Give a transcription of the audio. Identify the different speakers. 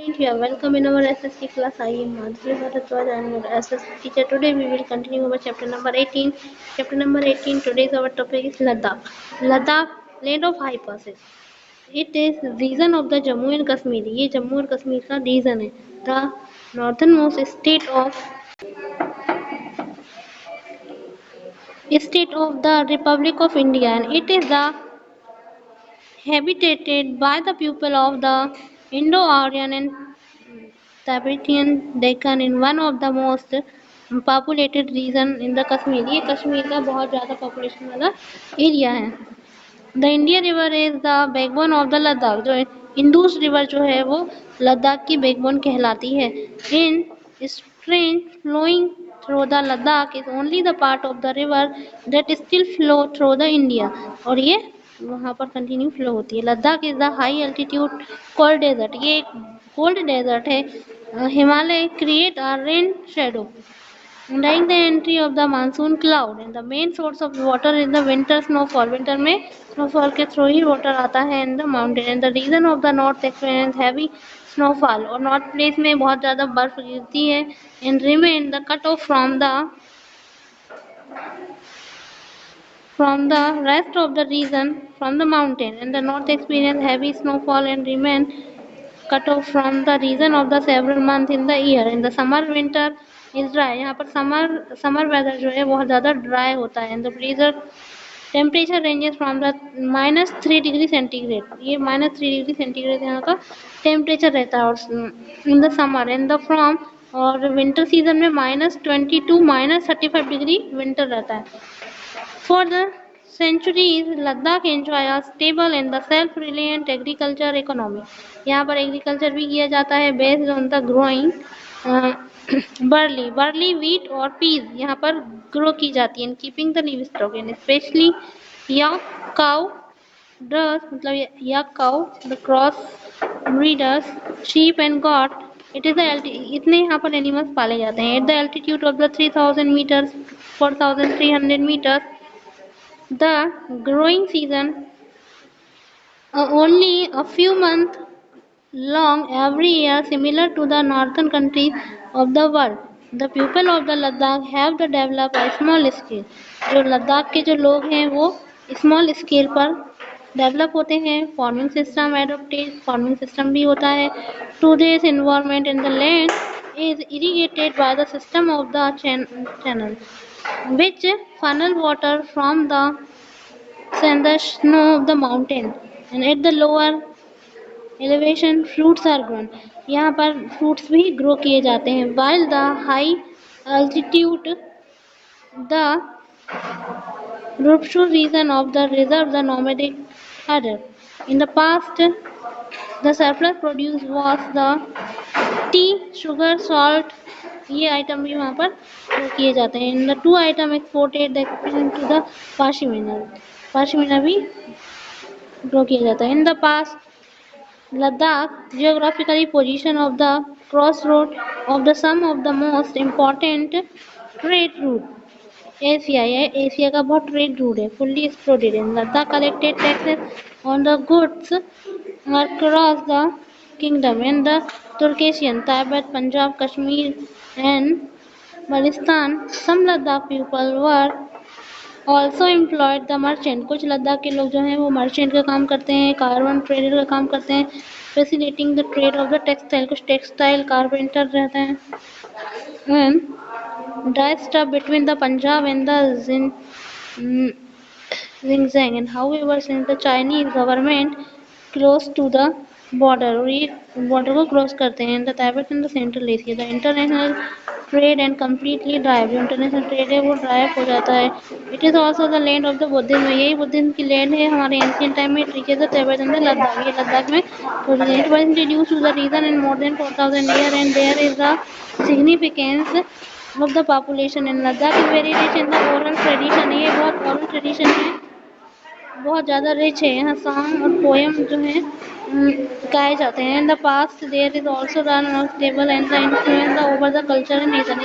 Speaker 1: student, you are welcome in our SSC class. I am Madhuri Bharadwaj. I am your SSC teacher. Today we will continue our chapter number 18. Chapter number 18. Today's our topic is Ladakh. Ladakh, land of high passes. It is region of the Jammu and Kashmir. ये जम्मू और कश्मीर का region है. The northernmost state of the Republic of India, and it is the habited by the people of the Indo-Aryan and Tibetan Deccan in one of the most populated region in the Kashmir. ये कश्मीर का बहुत ज़्यादा population वाला area है. The Indian river is the backbone of the Ladakh. जो Indus river जो है वो लद्दाख की बैकबोन कहलाती है. In stream flowing through the Ladakh is only the part of the river that still flow through the India. और ये वहाँ पर कंटिन्यू फ्लो होती है. Ladakh is the high altitude cold desert. ये एक कोल्ड डेजर्ट है. Himalaya create a rain shadow during the entry of the monsoon cloud, and the main source of water is the winter snowfall. winter में snowfall के through ही water आता है in the mountain, and the region of the north experience heavy snowfall. और north place में बहुत ज़्यादा बर्फ गिरती है and remain the cut off from the rest of the region from the mountain, and the north experience heavy snowfall and remain cut off from the region of the several months in the year. in the summer winter is dry. यहाँ पर summer weather जो है बहुत ज़्यादा dry होता है. The ब्रीजर temperature ranges from the -3 degree centigrade. ये -3 degree centigrade यहाँ का टेम्परेचर रहता है. और in the summer and the from और विंटर सीजन में -22 -35 डिग्री विंटर रहता है. For the centuries, Ladakh enjoy a stable and the self-reliant agriculture economy. यहाँ पर एग्रीकल्चर भी किया जाता है based on the growing barley, wheat और peas यहाँ पर ग्रो की जाती है. Keeping the live stock and specially yak cow मतलब yak cow, the cross breeders, sheep and goat. इतने यहाँ पर एनिमल्स पाले जाते हैं. At the altitude of the 3000 metres 4300 metres the growing season only a few months long every year, similar to the northern countries of the world. The people of the Ladakh have the developed a small scale. जो लद्दाख के जो लोग हैं वो small scale पर develop होते हैं. Farming system adopted farming system भी होता है. To this environment in the land is irrigated by the system of the channel which funnel water from the snow of the mountain, and at the lower elevation fruits are grown. यहाँ पर fruits भी grow किए जाते हैं. while the high altitude the rupture region of the reserve the nomadic herder. In the past the surplus produce was the tea, sugar, salt. ये item भी वहाँ पर ग्रो किए जाते हैं. In the two item exported to the pashmina भी grow किया जाता है. In the pass Ladakh geographically position of the cross road of the some of the most important trade route. Asia का बहुत ट्रेड रूट है. Fully explored. In Ladakh collected taxes on the goods across the kingdom, and the Turkestan, Tibet, Punjab, Kashmir and Balistan. Some Ladakh people were also employed the merchant. कुछ लद्दाख के लोग जो हैं वो merchant का काम करते हैं, कार्बन ट्रेडर का काम करते हैं. Facilitating the trade off the textile. कुछ टेक्सटाइल कारपेंटर रहते हैं. and dry stuff between the Punjab and the Xinjiang. And however, since the Chinese government close to the border, और ये बॉर्डर को क्रॉस करते हैं. The Tibet and the central Asia. The international trade and completely drive. जो international trade है वो drive हो जाता है. It is also the land of the Buddhism. यही बुद्धिज्म की लैंड है हमारे एंशियंट टाइम में. Reaches the Tibet and the Ladakh. ये लद्दाख में it was introduced to the region in more than 4000 year, and there is the significance of the population. In Ladakh is very rich in the oral tradition. ये बहुत oral tradition है, बहुत ज़्यादा rich है. यहाँ song और पोएम जो है गाए जाते हैं. In the past there is also the stable and the influence over the culture and nation.